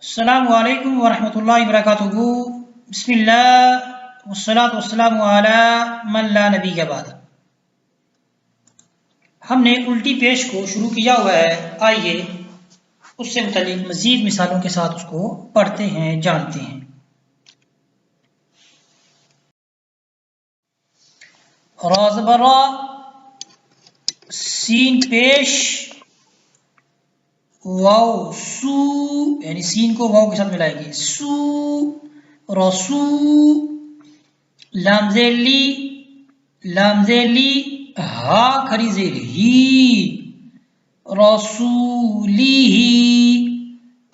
السلام علیکم ورحمۃ اللہ وبرکاتہ۔ بسم اللہ والصلاۃ والسلام علی من لا نبی کے بعد۔ ہم نے الٹی پیش کو شروع کیا ہوا ہے، آئیے اس سے متعلق مزید مثالوں کے ساتھ اس کو پڑھتے ہیں، جانتے ہیں۔ را زبر را، سین پیش، واو سو، یعنی سین کو واو کے ساتھ ملائیں گے، سو رسو، لام زیر لی، لام زیر لی، ہا کھری زیر ہی، رسولی ہی۔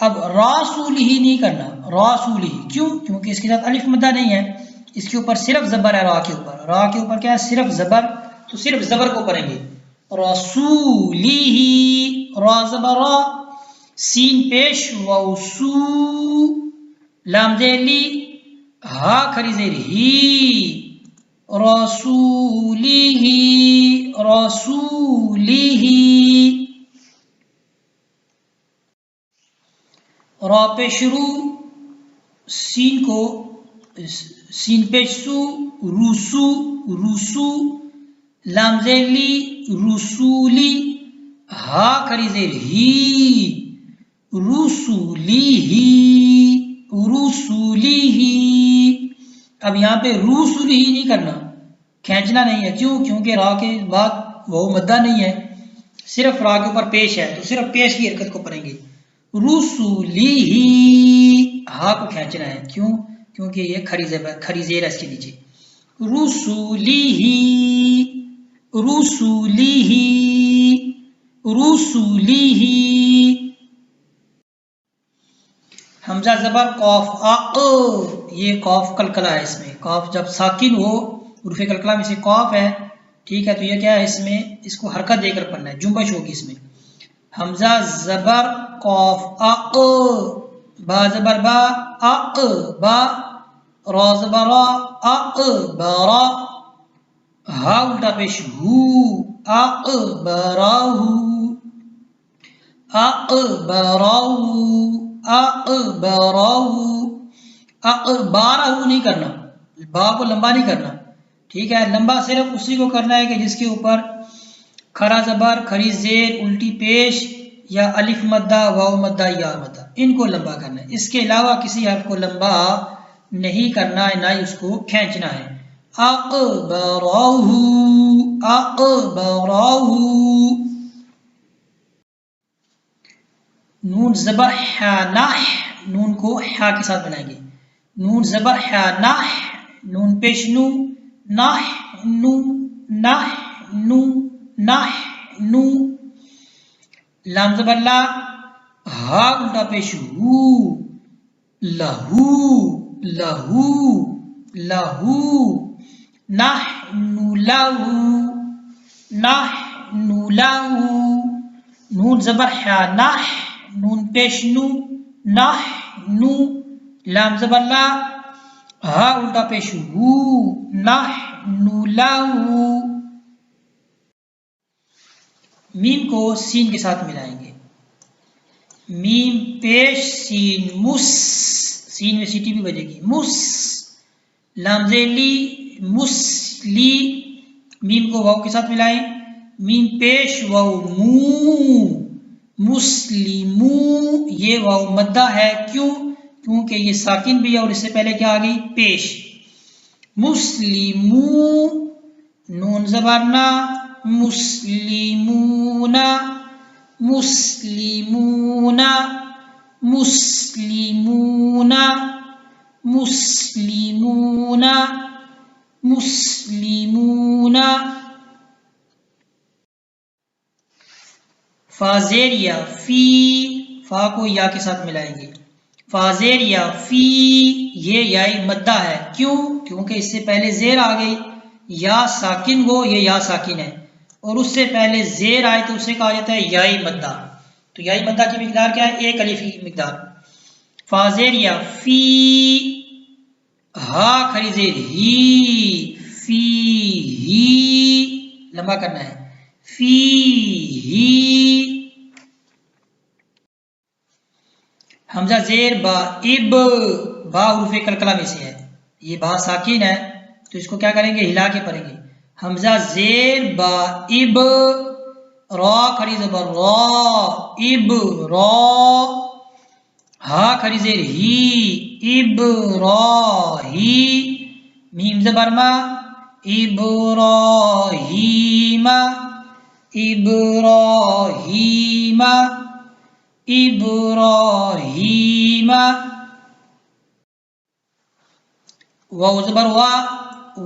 اب راسولی ہی نہیں کرنا، راسولی ہی، کیوں؟ کیونکہ اس کے ساتھ الف مدہ نہیں ہے، اس کے اوپر صرف زبر ہے، را کے اوپر، را کے اوپر کیا ہے؟ صرف زبر، تو صرف زبر کو پڑھیں گے، رسولی ہی، را زبر را، سین پیش واو سو، لام زیر لی، ہا کھری زیر ہی، رسولی ہی، رسولی ہی۔ را پہ شروع، سین کو سین پیش سو، روسو، روسو، لام زیر لی، رسولی، ہا کھری زیر ہی، رسولی ہی، رسولی ہی۔ اب یہاں پہ رسولی ہی نہیں کرنا، کھینچنا نہیں ہے، کیوں؟ کیونکہ را کے بعد وہ مدہ نہیں ہے، صرف را کے اوپر پیش ہے، تو صرف پیش کی حرکت کو پڑھیں گے، رسولی ہی، ہا کو کھینچنا ہے، کیوں؟ کیونکہ یہ کھری زیر ہے اس کے نیچے، رسولی ہی، رسولی ہی، رسولی ہی۔ حمزہ زبر قاف آ، یہ قاف قلقلہ ہے، اس میں قاف جب ساکن ہو، حروف قلقلہ میں سے قاف ہے، ٹھیک ہے، تو یہ کیا ہے؟ اس میں اس کو حرکت دے کر پڑھنا ہے، جنبش ہوگی اس میں۔ حمزہ زبر قاف آ، با زبر با آ، با، را زبر را آ، بارا، ہا الٹا پیش ہو، آ براہ، اقبراہ، اقبراہ، اقبارہ نہیں کرنا، با کو لمبا نہیں کرنا، ٹھیک ہے، لمبا صرف اسی کو کرنا ہے کہ جس کے اوپر کھڑا زبر، کھڑی زیر، الٹی پیش، یا الف مدہ، واو مدہ، یا مدہ، ان کو لمبا کرنا ہے، اس کے علاوہ کسی حرف کو لمبا نہیں کرنا ہے، نہ ہی اس کو کھینچنا ہے۔ اقبراہ، اقبراہ۔ نون زبر حا نح، نون کو حا کے ساتھ بنائیں گے، نون زبر حا نح، نون پیش نو، نح نو، نح نو، نح نو، لام زبر لا، ہا الٹا پیش ہو، لہو، لہو، لہو، نحن لہو، نحن لہو، نون زبر حا نح، نون پیش نو، نح نو، لام زبر لا، ہا الٹا پیش ہو، نحن لہو۔ میم کو سین کے ساتھ ملائیں گے، میم پیش سین مس، سین میں سیٹی بھی بجے گی، مس، لام زیر لی، مسلی، میم کو واو کے ساتھ ملائیں، میم پیش واو مو، مسلمو، یہ واو مدہ ہے، کیوں؟ کیونکہ یہ ساکن بھی ہے اور اس سے پہلے کیا آ گئی؟ پیش، مسلمو، نون زبرنا، مسلمون، مسلمون، مسلمون، مسلمون، مسلمون۔ فا زیر یا فی، فا کو یا کے ساتھ ملائیں گے، فا زیر یا فی، یہ یائی مدہ ہے، کیوں؟ کیونکہ اس سے پہلے زیر آ گئی، یا ساکن ہو، یہ یا ساکن ہے، اور اس سے پہلے زیر آئے تو اسے کہا جاتا ہے یائی مدہ، تو یائی مدہ کی مقدار کیا ہے؟ ایک الف کی مقدار۔ فا زیر یا فی، ہا کھری زیر ہی، فی ہی، لمبا کرنا ہے، فی ہی۔ حمزہ زیر با اب، با حروف کلکلہ میں سے ہے، یہ با ساکن ہے تو اس کو کیا کریں گے؟ ہلا کے پڑھیں گے. حمزہ زیر با اب، را کھڑی زبر را، اب را، ہا کھڑی زیر ہی، اب را ہی، میم زبر ما، ابراہیم، ابراہیم، ابراہیم. واو زبر وا،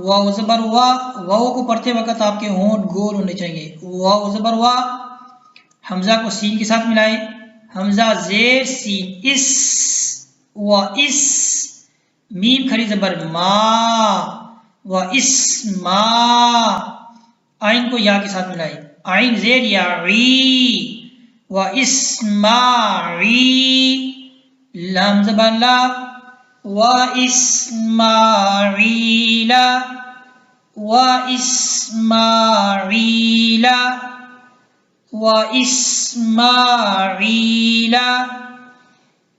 واو زبر وا، واو کو پڑھتے وقت آپ کے ہونٹ گول ہونے چاہیے. واو زبر وا، حمزہ کو سین کے ساتھ ملائیں. حمزہ زیر سین اس، و اس، میم کھڑی زبر ما، و اس ما، آئین کو یا کے ساتھ ملائیں. آئین زیر یا عی، و اس ما عی، لام زبر لا، و اسماعیل، و اسماعیل، و اسماعیل،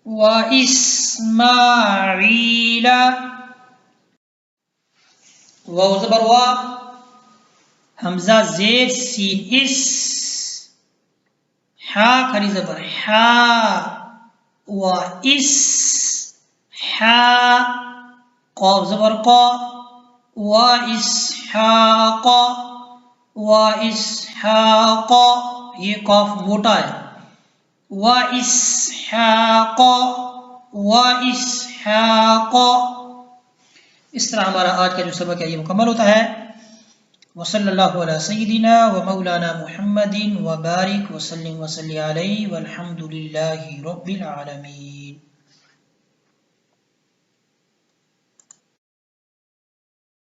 و اسماعیل. واو زبر وا، حمزہ زیر سین اس، حا کھڑی زبر حا، و اس، حا، قاف زبر قا، و اسحاق، و اسحاق، یہ قاف موٹا ہے، و اسحاق، و اسحاق. اس طرح ہمارا آج کا جو سبق ہے یہ مکمل ہوتا ہے. وصلی اللہ علی سیدنا و مولانا محمد وبارک وسلم وصلی علیہ والحمد للہ رب العالمین.